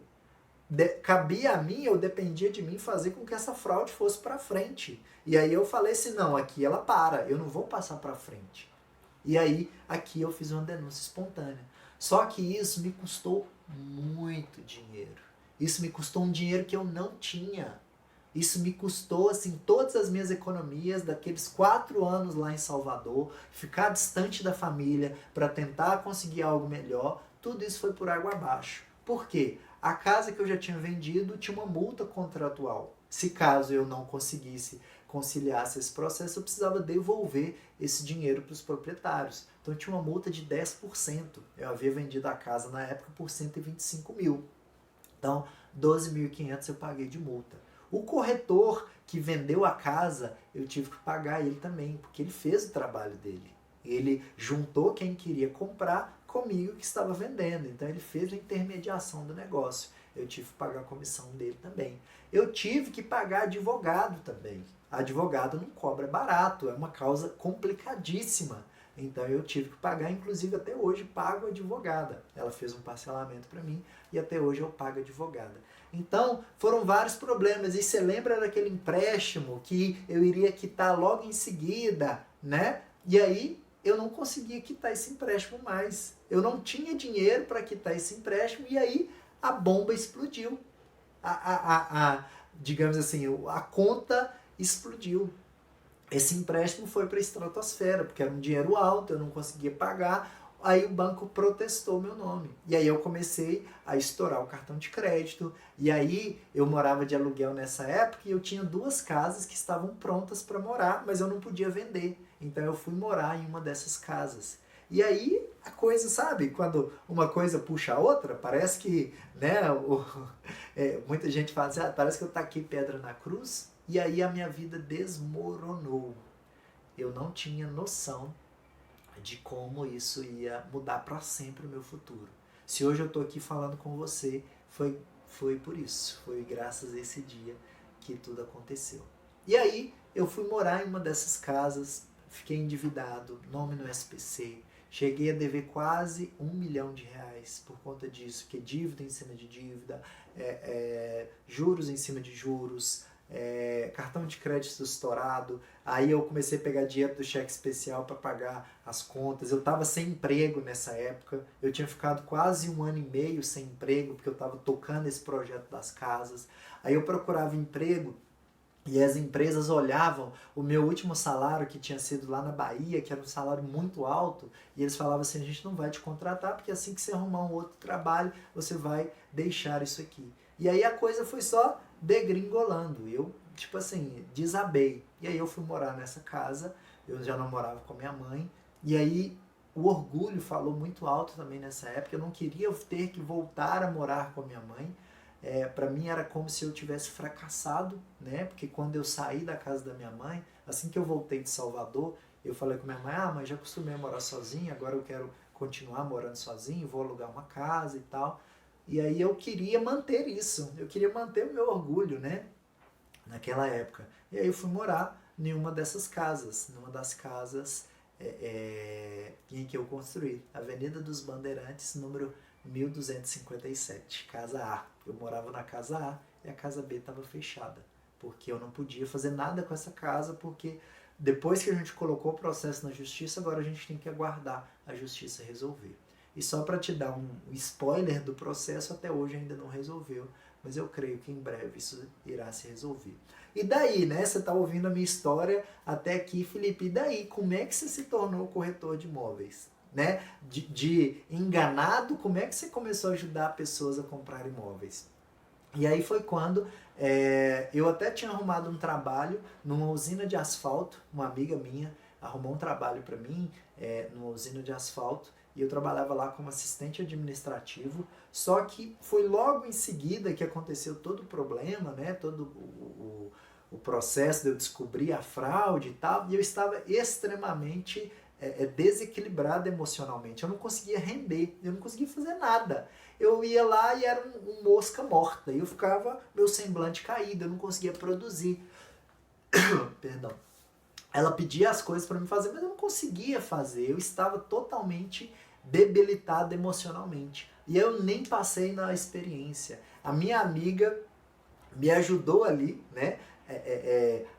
Cabia a mim, eu dependia de mim fazer com que essa fraude fosse para frente. E aí eu falei assim, não, aqui ela para, eu não vou passar para frente. E aí aqui eu fiz uma denúncia espontânea. Só que isso me custou muito dinheiro. Isso me custou um dinheiro que eu não tinha. Isso me custou, assim, todas as minhas economias daqueles 4 anos lá em Salvador, ficar distante da família para tentar conseguir algo melhor, tudo isso foi por água abaixo. Por quê? A casa que eu já tinha vendido tinha uma multa contratual. Se caso eu não conseguisse conciliar esse processo, eu precisava devolver esse dinheiro para os proprietários. Então tinha uma multa de 10%. Eu havia vendido a casa na época por 125 mil. Então, 12.500 eu paguei de multa. O corretor que vendeu a casa, eu tive que pagar ele também, porque ele fez o trabalho dele. Ele juntou quem queria comprar comigo que estava vendendo. Então, ele fez a intermediação do negócio. Eu tive que pagar a comissão dele também. Eu tive que pagar advogado também. Advogado não cobra barato, é uma causa complicadíssima. Então eu tive que pagar, inclusive até hoje pago a advogada. Ela fez um parcelamento para mim e até hoje eu pago a advogada. Então foram vários problemas. E você lembra daquele empréstimo que eu iria quitar logo em seguida, né? E aí eu não conseguia quitar esse empréstimo mais. Eu não tinha dinheiro para quitar esse empréstimo e aí a bomba explodiu. Digamos assim, a conta explodiu. Esse empréstimo foi para a estratosfera, porque era um dinheiro alto, eu não conseguia pagar. Aí o banco protestou meu nome. E aí eu comecei a estourar o cartão de crédito. E aí eu morava de aluguel nessa época e eu tinha 2 casas que estavam prontas para morar, mas eu não podia vender. Então eu fui morar em uma dessas casas. E aí a coisa, sabe, quando uma coisa puxa a outra, parece que, né, muita gente fala assim, parece que eu taquei pedra na cruz. E aí a minha vida desmoronou. Eu não tinha noção de como isso ia mudar para sempre o meu futuro. Se hoje eu estou aqui falando com você, foi por isso. Foi graças a esse dia que tudo aconteceu. E aí eu fui morar em uma dessas casas, fiquei endividado, nome no SPC, cheguei a dever quase R$1 milhão por conta disso, porque dívida em cima de dívida, juros em cima de juros, cartão de crédito estourado. Aí eu comecei a pegar dinheiro do cheque especial para pagar as contas. Eu estava sem emprego nessa época, eu tinha ficado quase 1 ano e meio sem emprego, porque eu estava tocando esse projeto das casas. Aí eu procurava emprego e as empresas olhavam o meu último salário, que tinha sido lá na Bahia, que era um salário muito alto, e eles falavam assim, a gente não vai te contratar, porque assim que você arrumar um outro trabalho, você vai deixar isso aqui. E aí a coisa foi só degringolando. Eu, tipo assim, desabei. E aí eu fui morar nessa casa, eu já não morava com a minha mãe, e aí o orgulho falou muito alto também nessa época. Eu não queria ter que voltar a morar com a minha mãe. Para mim era como se eu tivesse fracassado, né? Porque quando eu saí da casa da minha mãe, assim que eu voltei de Salvador, eu falei com minha mãe, mãe, já acostumei a morar sozinho, agora eu quero continuar morando sozinho, vou alugar uma casa e tal. E aí eu queria manter isso, eu queria manter o meu orgulho, né? Naquela época. E aí eu fui morar em uma dessas casas, numa das casas em que eu construí, Avenida dos Bandeirantes, número 1257, casa A. Eu morava na casa A e a casa B estava fechada, porque eu não podia fazer nada com essa casa, porque depois que a gente colocou o processo na justiça, agora a gente tem que aguardar a justiça resolver. E só para te dar um spoiler do processo, até hoje ainda não resolveu, mas eu creio que em breve isso irá se resolver. E daí, né? Você está ouvindo a minha história até aqui, Felipe. E daí, como é que você se tornou corretor de imóveis? Né? De enganado, como é que você começou a ajudar pessoas a comprar imóveis? E aí foi quando eu até tinha arrumado um trabalho numa usina de asfalto, uma amiga minha arrumou um trabalho para mim numa usina de asfalto, e eu trabalhava lá como assistente administrativo, só que foi logo em seguida que aconteceu todo o problema, né? Todo o processo de eu descobrir a fraude e tal, e eu estava extremamente desequilibrado emocionalmente. Eu não conseguia render, eu não conseguia fazer nada. Eu ia lá e era um mosca morta, e eu ficava, meu semblante caído, eu não conseguia produzir. Perdão. Ela pedia as coisas para me fazer, mas eu não conseguia fazer, eu estava totalmente debilitado emocionalmente. E eu nem passei na experiência. A minha amiga me ajudou ali, né?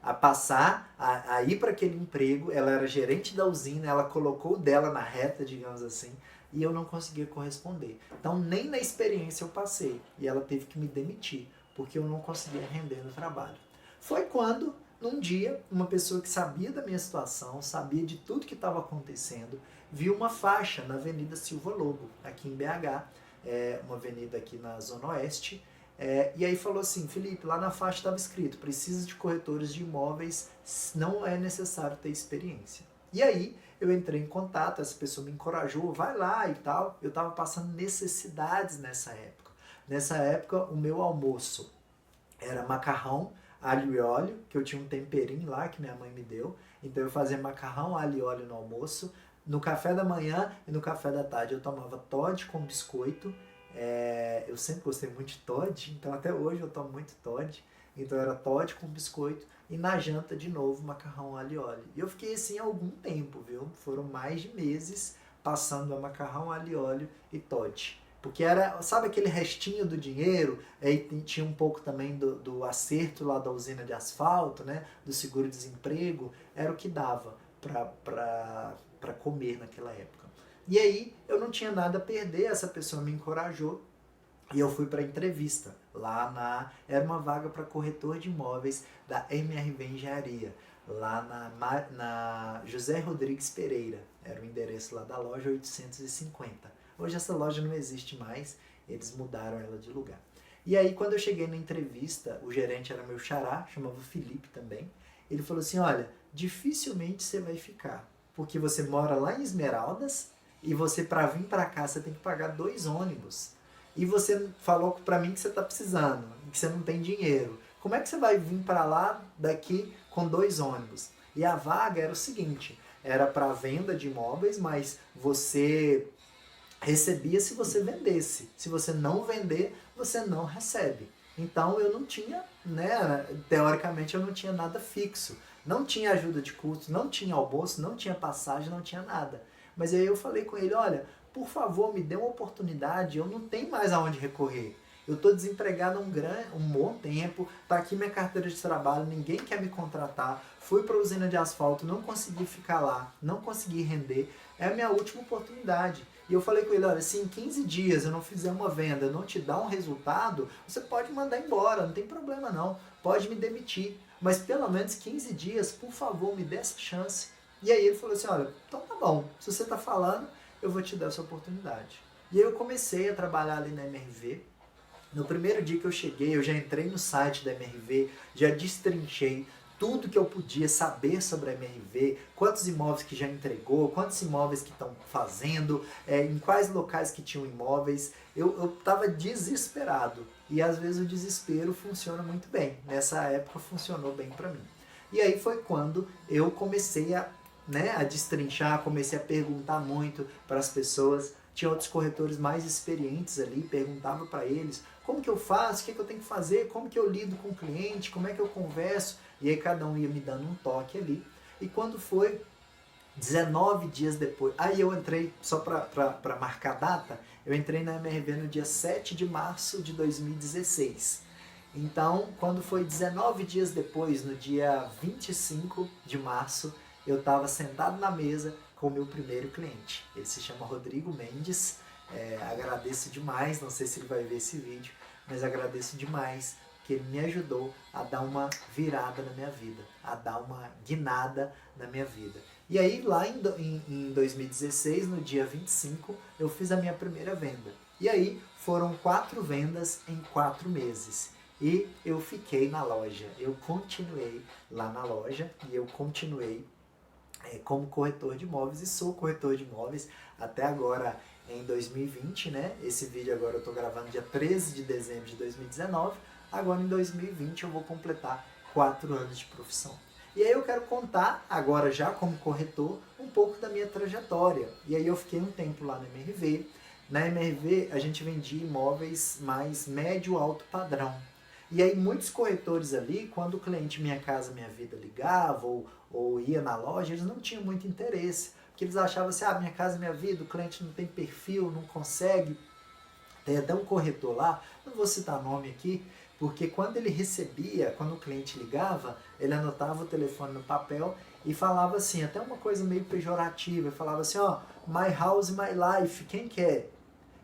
A passar, a ir para aquele emprego. Ela era gerente da usina, ela colocou o dela na reta, digamos assim, e eu não conseguia corresponder. Então nem na experiência eu passei, e ela teve que me demitir, porque eu não conseguia render no trabalho. Foi quando, num dia, uma pessoa que sabia da minha situação, sabia de tudo que estava acontecendo, viu uma faixa na Avenida Silva Lobo, aqui em BH, uma avenida aqui na Zona Oeste. E aí falou assim, Felipe, lá na faixa estava escrito, precisa de corretores de imóveis, não é necessário ter experiência. E aí eu entrei em contato, essa pessoa me encorajou, vai lá e tal. Eu estava passando necessidades nessa época. Nessa época, o meu almoço era macarrão, alho e óleo, que eu tinha um temperinho lá que minha mãe me deu. Então eu fazia macarrão, alho e óleo no almoço. No café da manhã e no café da tarde eu tomava Toddy com biscoito. Eu sempre gostei muito de Toddy, então até hoje eu tomo muito Toddy. Então era Toddy com biscoito. E na janta, de novo, macarrão, alho e óleo. E eu fiquei assim algum tempo, viu? Foram mais de meses passando a macarrão, alho e óleo e Toddy. Porque era, sabe aquele restinho do dinheiro? Aí tinha um pouco também do acerto lá da usina de asfalto, né? Do seguro-desemprego. Era o que dava para comer naquela época. E aí eu não tinha nada a perder, essa pessoa me encorajou e eu fui para a entrevista. Era uma vaga para corretor de imóveis da MRV Engenharia, lá na José Rodrigues Pereira. Era o endereço lá da loja 850. Hoje essa loja não existe mais, eles mudaram ela de lugar. E aí quando eu cheguei na entrevista, o gerente era meu xará, chamava Felipe também. Ele falou assim, olha, dificilmente você vai ficar, porque você mora lá em Esmeraldas e você, para vir para cá, você tem que pagar 2 ônibus. E você falou para mim que você está precisando, que você não tem dinheiro. Como é que você vai vir para lá daqui com 2 ônibus? E a vaga era o seguinte, era para venda de imóveis, mas você recebia se você vendesse. Se você não vender, você não recebe. Então eu não tinha, né, teoricamente eu não tinha nada fixo. Não tinha ajuda de custo, não tinha almoço, não tinha passagem, não tinha nada. Mas aí eu falei com ele, olha, por favor, me dê uma oportunidade, eu não tenho mais aonde recorrer. Eu estou desempregado um bom tempo, está aqui minha carteira de trabalho, ninguém quer me contratar, fui para a usina de asfalto, não consegui ficar lá, não consegui render, é a minha última oportunidade. E eu falei com ele, olha, se em 15 dias eu não fizer uma venda, eu não te dar um resultado, você pode mandar embora, não tem problema não, pode me demitir. Mas pelo menos 15 dias, por favor, me dê essa chance. E aí ele falou assim, olha, então tá bom, se você está falando, eu vou te dar essa oportunidade. E aí eu comecei a trabalhar ali na MRV. No primeiro dia que eu cheguei, eu já entrei no site da MRV, já destrinchei tudo que eu podia saber sobre a MRV, quantos imóveis que já entregou, quantos imóveis que estão fazendo, em quais locais que tinham imóveis. Eu estava desesperado e às vezes o desespero funciona muito bem. Nessa época funcionou bem para mim. E aí foi quando eu comecei a destrinchar, comecei a perguntar muito para as pessoas. Tinha outros corretores mais experientes ali, perguntava para eles como que eu faço, o que eu tenho que fazer, como que eu lido com o cliente, como é que eu converso. E aí cada um ia me dando um toque ali. E quando foi 19 dias depois, aí eu entrei, só para marcar a data, eu entrei na MRV no dia 7 de março de 2016. Então, quando foi 19 dias depois, no dia 25 de março, eu estava sentado na mesa com o meu primeiro cliente. Ele se chama Rodrigo Mendes. Agradeço demais, não sei se ele vai ver esse vídeo, mas agradeço demais que ele me ajudou a dar uma virada na minha vida, a dar uma guinada na minha vida. E aí lá em 2016, no dia 25, eu fiz a minha primeira venda. E aí foram 4 vendas em 4 meses. E eu fiquei na loja, eu continuei lá na loja e eu continuei como corretor de imóveis e sou corretor de imóveis até agora em 2020, né? Esse vídeo agora eu estou gravando dia 13 de dezembro de 2019, agora em 2020 eu vou completar 4 anos de profissão. E aí eu quero contar, agora já como corretor, um pouco da minha trajetória. E aí eu fiquei um tempo lá na MRV. Na MRV a gente vendia imóveis mais médio alto padrão. E aí muitos corretores ali, quando o cliente Minha Casa Minha Vida ligava ou ia na loja, eles não tinham muito interesse. Porque eles achavam assim, Minha Casa Minha Vida, o cliente não tem perfil, não consegue. Tem até um corretor lá, não vou citar nome aqui, porque quando ele recebia, quando o cliente ligava, ele anotava o telefone no papel e falava assim, até uma coisa meio pejorativa, falava assim, my house, my life, quem quer?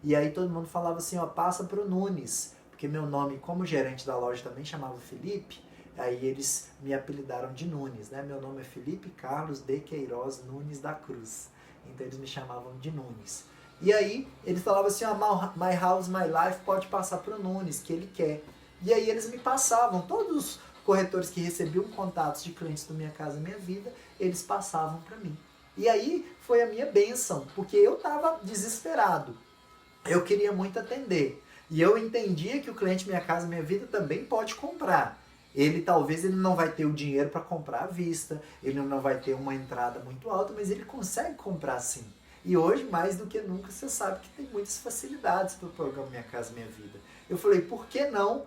E aí todo mundo falava assim, passa pro Nunes, porque meu nome como gerente da loja também chamava Felipe, aí eles me apelidaram de Nunes, né? Meu nome é Felipe Carlos de Queiroz Nunes da Cruz, então eles me chamavam de Nunes. E aí eles falavam assim, My House, My Life pode passar para o Nunes, que ele quer. E aí eles me passavam, todos os corretores que recebiam contatos de clientes do Minha Casa Minha Vida, eles passavam para mim. E aí foi a minha bênção, porque eu estava desesperado. Eu queria muito atender. E eu entendia que o cliente Minha Casa Minha Vida também pode comprar. Talvez ele não vai ter o dinheiro para comprar à vista, ele não vai ter uma entrada muito alta, mas ele consegue comprar sim. E hoje, mais do que nunca, você sabe que tem muitas facilidades para o programa Minha Casa Minha Vida. Eu falei, por que não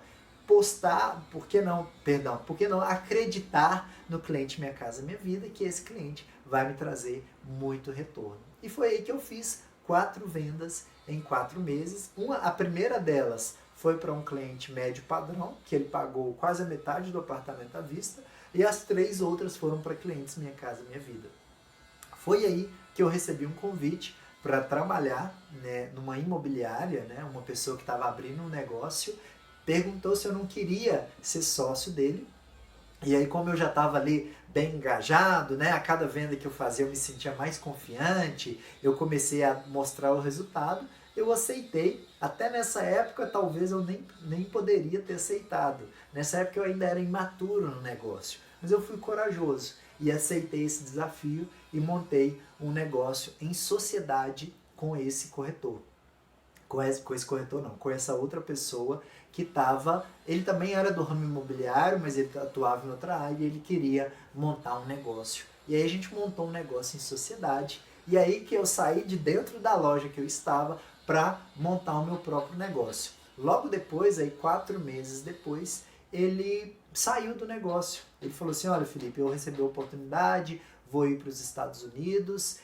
por que não acreditar no cliente Minha Casa Minha Vida, que esse cliente vai me trazer muito retorno. E foi aí que eu fiz 4 vendas em 4 meses. A primeira delas foi para um cliente médio padrão, que ele pagou quase a metade do apartamento à vista, e as 3 outras foram para clientes Minha Casa Minha Vida. Foi aí que eu recebi um convite para trabalhar, né, numa imobiliária, né, uma pessoa que estava abrindo um negócio, perguntou se eu não queria ser sócio dele. E aí, como eu já estava ali bem engajado, né, a cada venda que eu fazia eu me sentia mais confiante, eu comecei a mostrar o resultado, eu aceitei. Até nessa época, talvez eu nem poderia ter aceitado. Nessa época eu ainda era imaturo no negócio, mas eu fui corajoso e aceitei esse desafio e montei um negócio em sociedade com esse corretor. Com esse corretor não, com essa outra pessoa que estava, ele também era do ramo imobiliário, mas ele atuava em outra área e ele queria montar um negócio. E aí a gente montou um negócio em sociedade, e aí que eu saí de dentro da loja que eu estava para montar o meu próprio negócio. Logo depois, aí 4 meses depois, ele saiu do negócio. Ele falou assim, olha Felipe, eu recebi a oportunidade, vou ir para os Estados Unidos,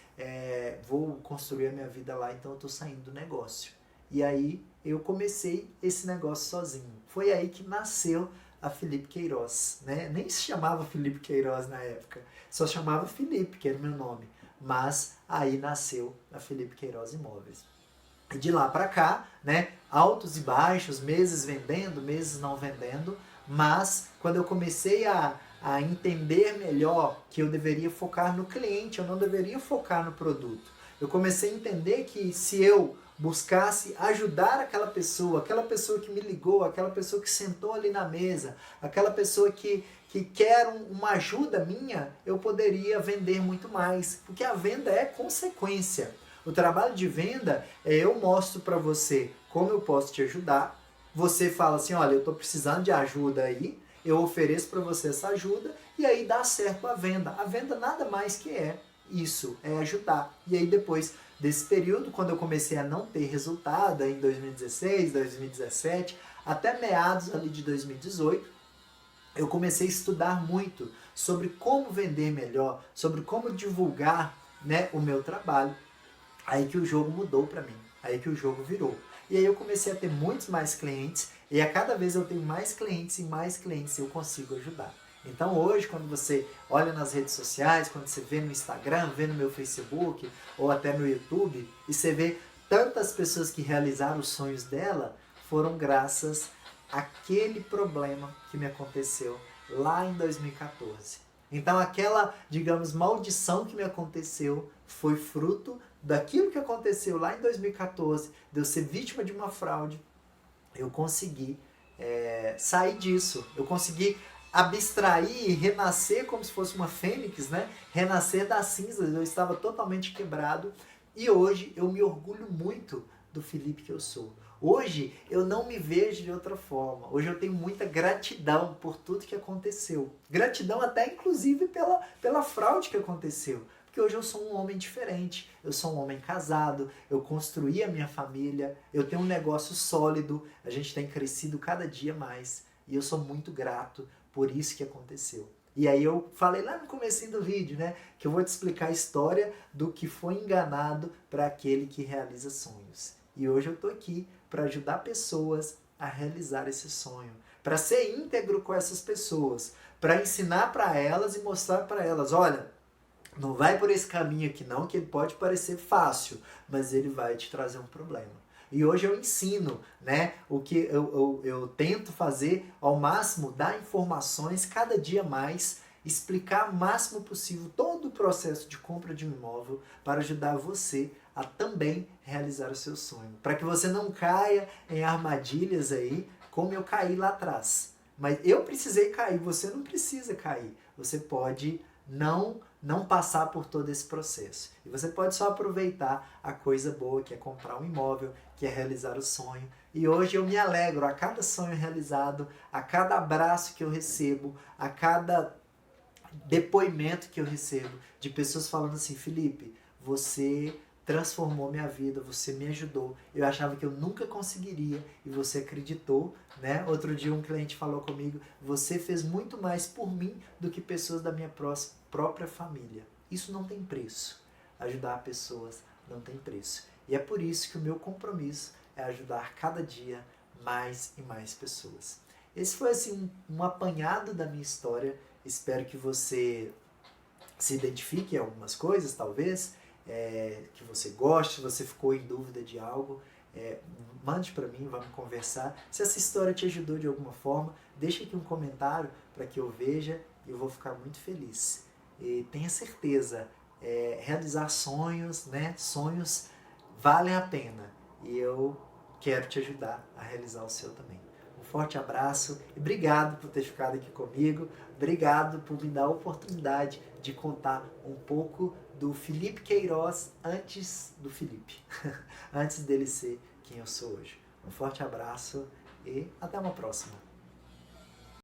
vou construir a minha vida lá, então eu estou saindo do negócio. E aí eu comecei esse negócio sozinho. Foi aí que nasceu a Felipe Queiroz, né? Nem se chamava Felipe Queiroz na época, só chamava Felipe, que era o meu nome. Mas aí nasceu a Felipe Queiroz Imóveis. E de lá para cá, né, altos e baixos, meses vendendo, meses não vendendo, mas quando eu comecei a entender melhor que eu deveria focar no cliente, eu não deveria focar no produto. Eu comecei a entender que se eu buscasse ajudar aquela pessoa que me ligou, aquela pessoa que sentou ali na mesa, aquela pessoa que quer uma ajuda minha, eu poderia vender muito mais, porque a venda é consequência. O trabalho de venda é eu mostro para você como eu posso te ajudar, você fala assim, olha, eu estou precisando de ajuda aí, eu ofereço para você essa ajuda e aí dá certo a venda. A venda nada mais que é isso, é ajudar. E aí depois desse período, quando eu comecei a não ter resultado, em 2016, 2017, até meados ali de 2018, eu comecei a estudar muito sobre como vender melhor, sobre como divulgar, né, o meu trabalho. Aí que o jogo mudou para mim, aí que o jogo virou. E aí eu comecei a ter muitos mais clientes, e a cada vez eu tenho mais clientes e mais clientes eu consigo ajudar. Então hoje, quando você olha nas redes sociais, quando você vê no Instagram, vê no meu Facebook, ou até no YouTube, e você vê tantas pessoas que realizaram os sonhos dela, foram graças àquele problema que me aconteceu lá em 2014. Então aquela, digamos, maldição que me aconteceu foi fruto daquilo que aconteceu lá em 2014, de eu ser vítima de uma fraude. Eu consegui sair disso, eu consegui abstrair e renascer como se fosse uma fênix, né? Renascer das cinzas, eu estava totalmente quebrado e hoje eu me orgulho muito do Felipe que eu sou. Hoje eu não me vejo de outra forma, hoje eu tenho muita gratidão por tudo que aconteceu, gratidão até inclusive pela fraude que aconteceu, porque hoje eu sou um homem diferente, eu sou um homem casado, eu construí a minha família, eu tenho um negócio sólido, a gente tem crescido cada dia mais e eu sou muito grato por isso que aconteceu. E aí eu falei lá no comecinho do vídeo, né, que eu vou te explicar a história do que foi enganado para aquele que realiza sonhos. E hoje eu tô aqui para ajudar pessoas a realizar esse sonho, para ser íntegro com essas pessoas, para ensinar para elas e mostrar para elas, olha, não vai por esse caminho aqui não, que ele pode parecer fácil, mas ele vai te trazer um problema. E hoje eu ensino, né, o que eu tento fazer ao máximo, dar informações cada dia mais, explicar o máximo possível todo processo de compra de um imóvel para ajudar você a também realizar o seu sonho. Para que você não caia em armadilhas aí, como eu caí lá atrás. Mas eu precisei cair, você não precisa cair. Você pode não passar por todo esse processo. E você pode só aproveitar a coisa boa, que é comprar um imóvel, que é realizar o sonho. E hoje eu me alegro a cada sonho realizado, a cada abraço que eu recebo, a cada depoimento que eu recebo de pessoas falando assim: Felipe, você transformou minha vida, você me ajudou. Eu achava que eu nunca conseguiria e você acreditou, né? Outro dia um cliente falou comigo: você fez muito mais por mim do que pessoas da minha própria família. Isso não tem preço. Ajudar pessoas não tem preço. E é por isso que o meu compromisso é ajudar cada dia mais e mais pessoas. Esse foi assim um apanhado da minha história. Espero que você se identifique em algumas coisas, talvez, que você goste, se você ficou em dúvida de algo, mande para mim, vamos conversar. Se essa história te ajudou de alguma forma, deixa aqui um comentário para que eu veja e eu vou ficar muito feliz. E tenha certeza, realizar sonhos, né? Sonhos valem a pena e eu quero te ajudar a realizar o seu também. Um forte abraço e obrigado por ter ficado aqui comigo. Obrigado por me dar a oportunidade de contar um pouco do Felipe Queiroz antes do Felipe, antes dele ser quem eu sou hoje. Um forte abraço e até uma próxima.